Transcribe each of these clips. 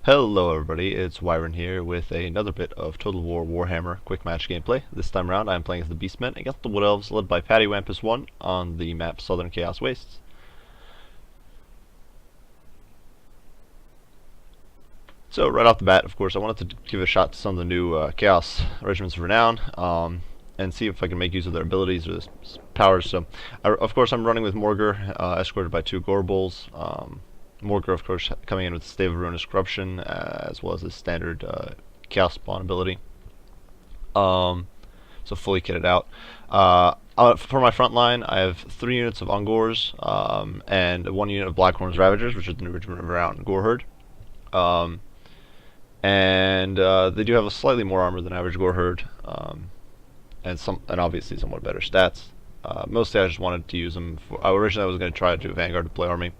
Hello everybody, it's Wyron here with another bit of Total War Warhammer quick match gameplay. This time around I'm playing as the Beastmen against the Wood Elves led by Patty Wampus 1 on the map Southern Chaos Wastes. So right off the bat, of course, I wanted to give a shot to some of the new Chaos Regiments of Renown and see if I can make use of their abilities or their powers. So, of course, I'm running with Morgur, escorted by 2 Gorbals. Morgur, of course, coming in with Stave of Ruinous Corruption, as well as his standard Chaos Spawn ability. So fully kitted out. For my front line, I have 3 units of Ungors and 1 unit of Blackhorn's Ravagers, which is the new regiment of Renown Gore Herd. They do have a slightly more armor than average Gore Herd, and obviously somewhat better stats. Mostly I just wanted to use them for... originally I was going to try to do Vanguard to play army.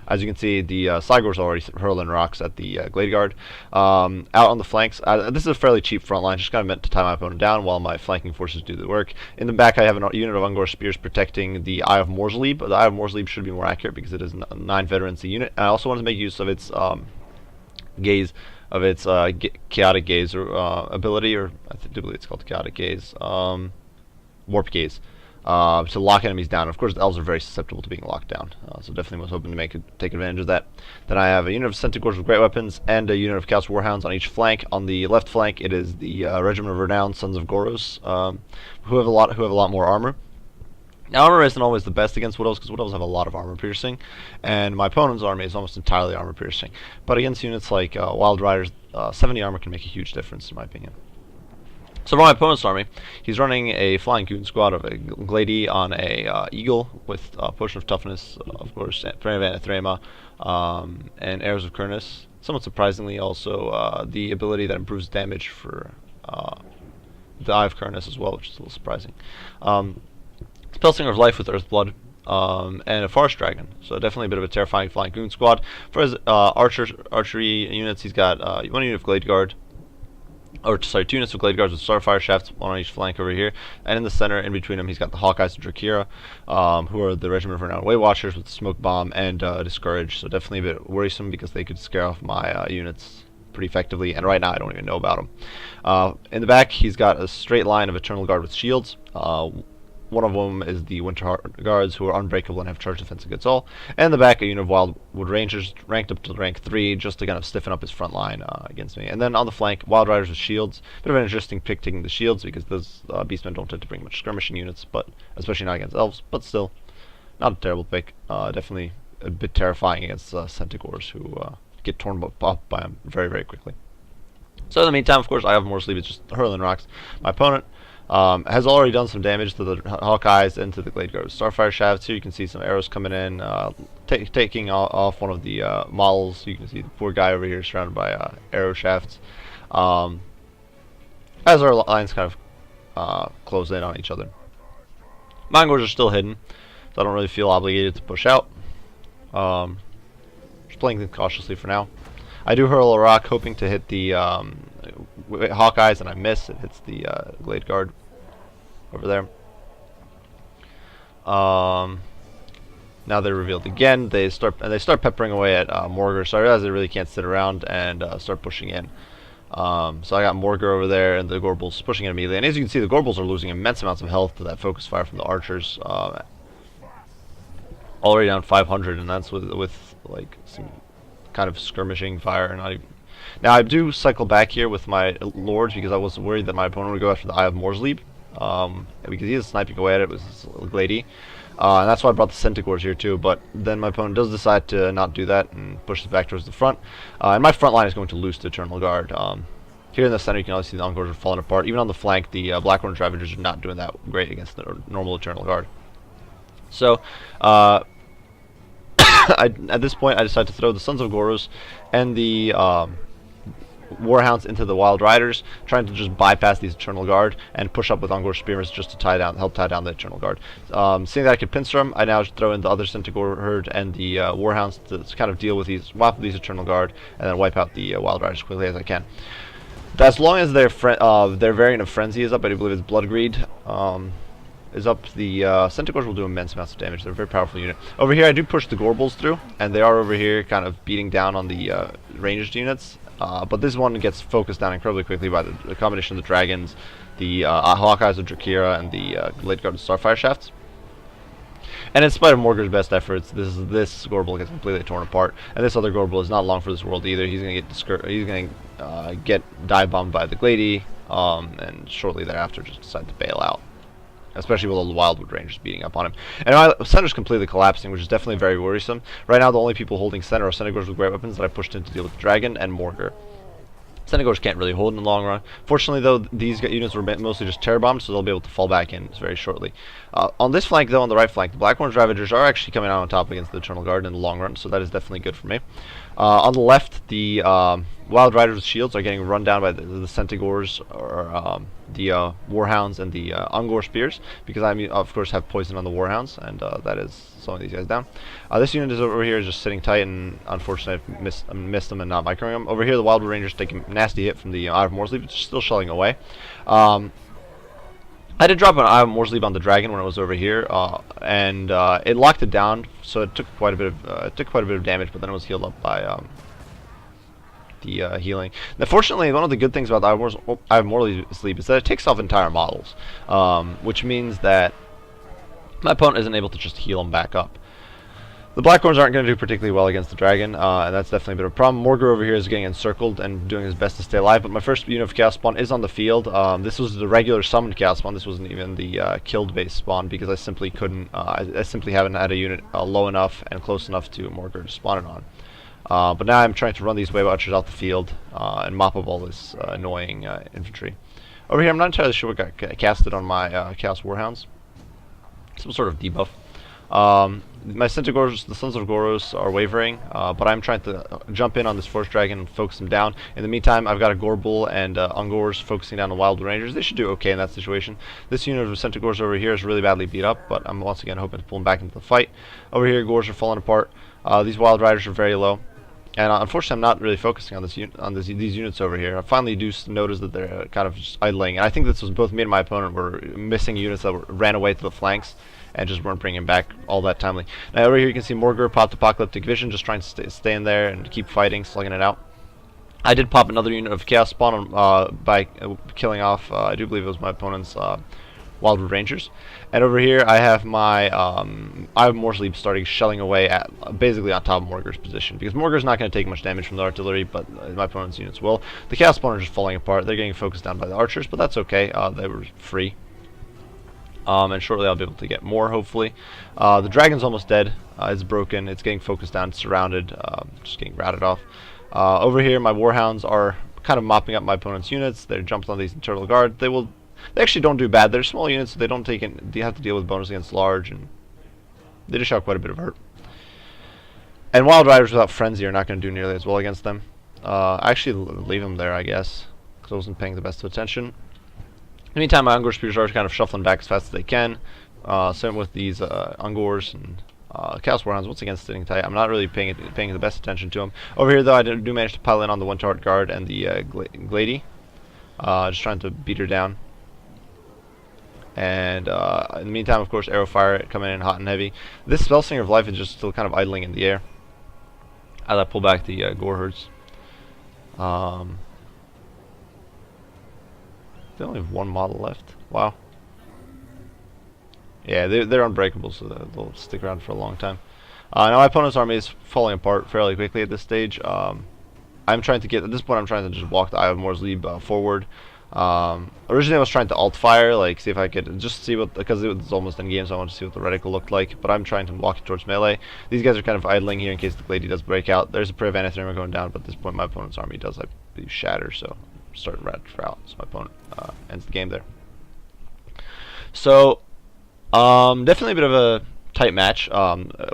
As you can see, the Cygor's already hurling rocks at the Glade Guard. Out on the flanks, this is a fairly cheap front line, just kind of meant to tie my opponent down while my flanking forces do the work. In the back I have a unit of Ungor Spears protecting the Eye of Morsleib. The Eye of Morsleib should be more accurate because it is 9 veterans a unit. I also wanted to make use of its gaze, of its chaotic gaze ability, or I do believe it's called chaotic gaze, warp gaze, to lock enemies down. Of course, the elves are very susceptible to being locked down, so definitely was hoping to take advantage of that. Then I have a unit of Centaurs with great weapons and a unit of Chaos Warhounds on each flank. On the left flank, it is the Regiment of Renown, Sons of Goros, who have a lot more armor. Now, armor isn't always the best against Wood Elves because Wood Elves have a lot of armor piercing, and my opponent's army is almost entirely armor piercing. But against units like Wild Riders, 70 armor can make a huge difference, in my opinion. So for my opponent's army, he's running a Flying Goon squad of a Glady on a Eagle with Potion of Toughness, of course, Pranavan Threma, and Arrows of Kurnus. Somewhat surprisingly, also the ability that improves damage for the Eye of Kurnus as well, which is a little surprising. Spellslinger of Life with Earthblood, and a Forest Dragon. So definitely a bit of a terrifying Flying Goon squad. For his archery units, he's got 1 unit of Glade Guard, 2 units of Glade Guards with Starfire Shafts, 1 on each flank over here. And in the center, in between them, he's got the Hawkeyes of Drakira, who are the Regiment of Renown Way Watchers with Smoke Bomb and Discourage. So definitely a bit worrisome because they could scare off my units pretty effectively, and right now I don't even know about them. In the back, he's got a straight line of Eternal Guard with shields. One of them is the Winter Guards, who are unbreakable and have charge defense against all. And in the back, a unit of Wildwood Rangers, ranked up to rank 3, just to kind of stiffen up his front line against me. And then on the flank, Wild Riders with shields. Bit of an interesting pick taking the shields, because those Beastmen don't tend to bring much skirmishing units, but especially not against Elves. But still, not a terrible pick. Definitely a bit terrifying against Centaurs, who get torn up by them very, very quickly. So in the meantime, of course, I have Morsleib. It's just hurling rocks. My opponent has already done some damage to the Hawkeyes and to the Glade Guard. Starfire Shafts, here you can see some arrows coming in, taking off one of the models. You can see the poor guy over here surrounded by arrow shafts. As our lines kind of close in on each other. My Ungors are still hidden, so I don't really feel obligated to push out. Just playing them cautiously for now. I do hurl a rock, hoping to hit the Hawkeyes, and I miss. It hits the Glade Guard over there. Now they're revealed again. They start peppering away at Morgur. So I realize they really can't sit around and start pushing in. So I got Morgur over there, and the Gorbals pushing in immediately. And as you can see, the Gorbals are losing immense amounts of health to that focus fire from the archers. Already down 500, and that's with like some kind of skirmishing fire, and not even. Now I do cycle back here with my lords because I was worried that my opponent would go after the Eye of Morsleib, because he is sniping away at it with his Glady, and that's why I brought the Centaurs here too. But then my opponent does decide to not do that and pushes back towards the front, and my front line is going to lose to Eternal Guard. Here in the center, you can also see the Ungors are falling apart. Even on the flank, the Blackhorn's Ravagers are not doing that great against the normal Eternal Guard. So at this point, I decided to throw the Sons of Goros and the Warhounds into the Wild Riders, trying to just bypass these Eternal Guard and push up with Ungor Spearmen just to help tie down the Eternal Guard. Seeing that I could pincer them, I now just throw in the other Centaur herd and the Warhounds to kind of deal with these Eternal Guard and then wipe out the Wild Riders as quickly as I can. As long as their variant of Frenzy is up, I do believe it's Blood Greed. is up. The Centaurs will do immense amounts of damage. They're a very powerful unit. Over here, I do push the Gorbles through, and they are over here kind of beating down on the ranged units. But this one gets focused down incredibly quickly by the combination of the dragons, the Hawkeyes of Drakira, and the Late Guard of Starfire Shafts. And in spite of Morgar's best efforts, this Gorble gets completely torn apart. And this other Gorble is not long for this world either. He's gonna get dive bombed by the Glady, and shortly thereafter just decide to bail out. Especially with all the Wildwood Rangers beating up on him. And my center's completely collapsing, which is definitely very worrisome. Right now, the only people holding center are Centaurs with great weapons that I pushed in to deal with the Dragon and Morgar. Centaurs can't really hold in the long run. Fortunately, though, these units were mostly just terror bombed, so they'll be able to fall back in very shortly. On this flank, though, on the right flank, the Blackhorns Ravagers are actually coming out on top against the Eternal Guard in the long run, so that is definitely good for me. On the left, the Wild Riders with shields are getting run down by the Centaurs, or the Warhounds and the Ungor Spears, because I, of course, have poison on the Warhounds, and that is slowing these guys down. This unit is over here just sitting tight, and unfortunately I missed them and not microing them. Over here, the Wildwood Rangers take a nasty hit from the Eye of Morsley, but still shelling away. I did drop an Eye of Morsley on the Dragon when it was over here, and it locked it down, so it took quite a bit of damage, but then it was healed up by the healing. Now, fortunately, one of the good things about the Eye of Morsley sleep is that it takes off entire models, which means that my opponent isn't able to just heal them back up. The Blackhorns aren't going to do particularly well against the Dragon, and that's definitely a bit of a problem. Morgar over here is getting encircled and doing his best to stay alive, but my first unit of Chaos Spawn is on the field. This was the regular summoned Chaos Spawn. This wasn't even the killed base spawn, because I simply couldn't, I simply haven't had a unit low enough and close enough to Morgar to spawn it on. But now I'm trying to run these Wave Watchers out the field and mop up all this annoying infantry. Over here, I'm not entirely sure what got casted on my Chaos Warhounds. Some sort of debuff. My Centaurs, the Sons of Goros, are wavering, but I'm trying to jump in on this Force Dragon and focus them down. In the meantime, I've got a Gorbull and Ungors focusing down on Wild Rangers. They should do okay in that situation. This unit of Centaurs over here is really badly beat up, but I'm once again hoping to pull them back into the fight. Over here, Gors are falling apart. These Wild Riders are very low. And unfortunately, I'm not really focusing on these units over here. I finally do notice that they're kind of just idling. And I think this was both me and my opponent were missing units that ran away to the flanks and just weren't bringing back all that timely. Now over here you can see Morgar popped Apocalyptic Vision, just trying to stay in there and keep fighting, slugging it out. I did pop another unit of Chaos Spawn by killing off, I do believe it was my opponent's Wildwood Rangers. And over here I have my Eye of Morsley starting shelling away at basically on top of Morgar's position, because Morgar's not going to take much damage from the artillery, but my opponent's units will. The Chaos Spawn are just falling apart. They're getting focused down by the archers, but that's okay. They were free. And shortly I'll be able to get more, hopefully. The Dragon's almost dead. It's broken. It's getting focused down, surrounded, just getting routed off. Over here, my Warhounds are kind of mopping up my opponent's units. They're jumped on these Eternal Guard. They actually don't do bad. They're small units, so they don't take it. They have to deal with bonus against large, and they dish out quite a bit of hurt. And Wild Riders without Frenzy are not going to do nearly as well against them. I actually leave them there, I guess, because I wasn't paying the best of attention. In the meantime, my Ungor Spears are kind of shuffling back as fast as they can. Same with these Ungors and Chaos Warhounds, once again sitting tight. I'm not really paying the best attention to them. Over here, though, I do manage to pile in on the One-Tart Guard and the Glady. Just trying to beat her down. And in the meantime, of course, Arrow Fire coming in hot and heavy. This Spellslinger of Life is just still kind of idling in the air as I pull back the Goreherds. They only have one model left. Wow. Yeah, they're unbreakable, so they'll stick around for a long time. Now my opponent's army is falling apart fairly quickly at this stage. I'm trying to get, at this point I'm trying to just walk the Eye of Morsley forward. Originally I was trying to alt fire, like see if I could just see what, because it was almost in game, so I wanted to see what the reticle looked like, but I'm trying to walk it towards melee. These guys are kind of idling here in case the Glady does break out. There's a Prayer of Anatherma going down, but at this point my opponent's army does, I believe, shatter, so I'm starting rat out, so my opponent ends the game there. So definitely a bit of a tight match,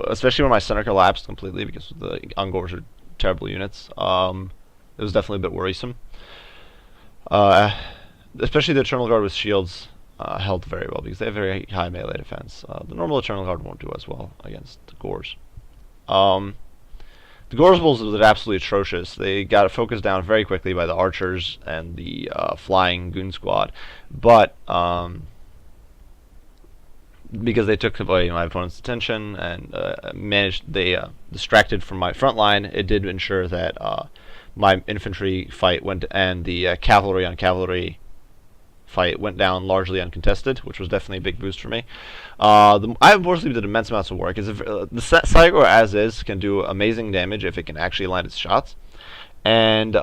especially when my center collapsed completely because the Ungors are terrible units. It was definitely a bit worrisome. Especially the Eternal Guard with shields held very well because they have very high melee defense. The normal Eternal Guard won't do as well against the Gors. The Gorbulls were absolutely atrocious. They got focused down very quickly by the archers and the flying goon squad, but because they took away my opponent's attention and they distracted from my front line. It did ensure that my infantry fight went and the cavalry on cavalry fight went down largely uncontested, which was definitely a big boost for me. I have Morsley did immense amounts of work. The Cygor as is can do amazing damage if it can actually land its shots, and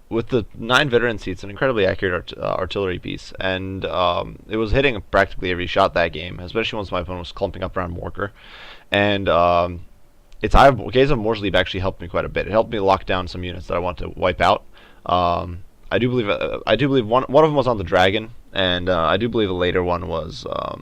with the 9 veteran seats, an incredibly accurate artillery piece, and it was hitting practically every shot that game, especially once my opponent was clumping up around Morker. And Gaze of Morsley actually helped me quite a bit. It helped me lock down some units that I want to wipe out. I do believe one of them was on the dragon, and I do believe a later one was. I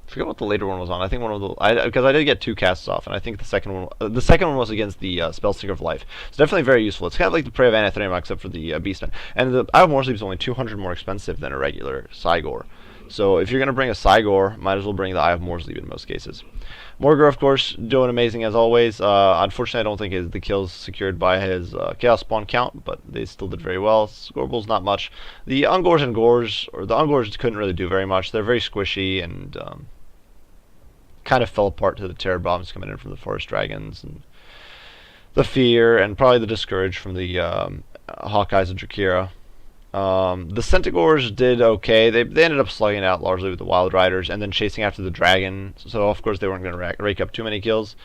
forget what the later one was on. I think one of the because I did get 2 casts off, and I think the second one was against the Spellstinger of Life. It's definitely very useful. It's kind of like the Prey of Anathema except for the Beastmen. And the Eye of Morsleep is only 200 more expensive than a regular Cygor. So if you're going to bring a Cygor, might as well bring the Eye of Morsleep in most cases. Morger, of course, doing amazing as always. Unfortunately, I don't think the kills secured by his Chaos Spawn count, but they still did very well. Scorble's not much. The Ungors and Gors, or the Ungors couldn't really do very much. They're very squishy and kind of fell apart to the terror bombs coming in from the Forest Dragons and the Fear, and probably the Discourage from the Hawkeyes of Drakira. The Centaurs did okay. They ended up slugging out largely with the Wild Riders and then chasing after the Dragon, so of course they weren't going to rake up too many kills.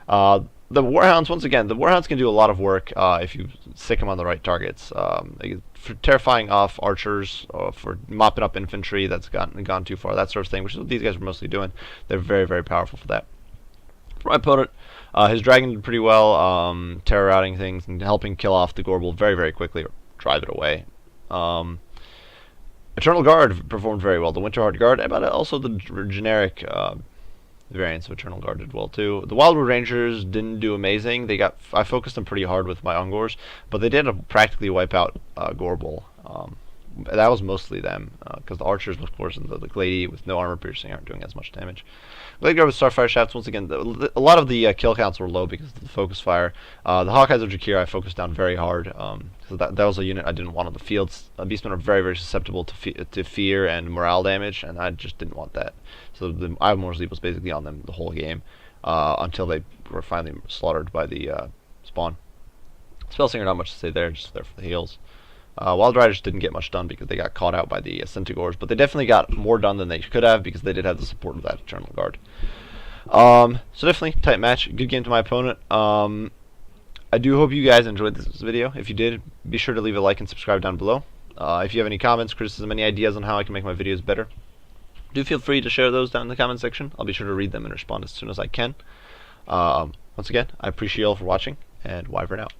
The Warhounds, once again, the Warhounds can do a lot of work if you stick them on the right targets. For terrifying off archers, for mopping up infantry that's gone too far, that sort of thing, which is what these guys were mostly doing. They're very, very powerful for that. For my opponent, his dragon did pretty well, terror routing things and helping kill off the Gorbel very, very quickly, or drive it away. Eternal Guard performed very well. The Winterheart Guard, but also the generic variants of Eternal Guard did well too. The Wildwood Rangers didn't do amazing. I focused them pretty hard with my Ungors, but they did practically wipe out Gorbel. That was mostly them, because the archers, of course, and the Glady with no armor piercing aren't doing as much damage. Glade Guard with Starfire Shafts, once again, a lot of the kill counts were low because of the focus fire. The Hawkeyes of Drakira I focused down very hard, so that was a unit I didn't want on the fields. Beastmen are very, very susceptible to fear and morale damage, and I just didn't want that. So the Eye of Morsleep was basically on them the whole game, until they were finally slaughtered by the spawn. Spellsinger, not much to say there, just there for the heals. Wild Riders didn't get much done because they got caught out by the Centaurs, but they definitely got more done than they could have because they did have the support of that Eternal Guard. So definitely tight match, good game to my opponent. I do hope you guys enjoyed this video. If you did, be sure to leave a like and subscribe down below. If you have any comments, criticism, any ideas on how I can make my videos better, do feel free to share those down in the comment section. I'll be sure to read them and respond as soon as I can. Once again, I appreciate you all for watching, and Wyvern out.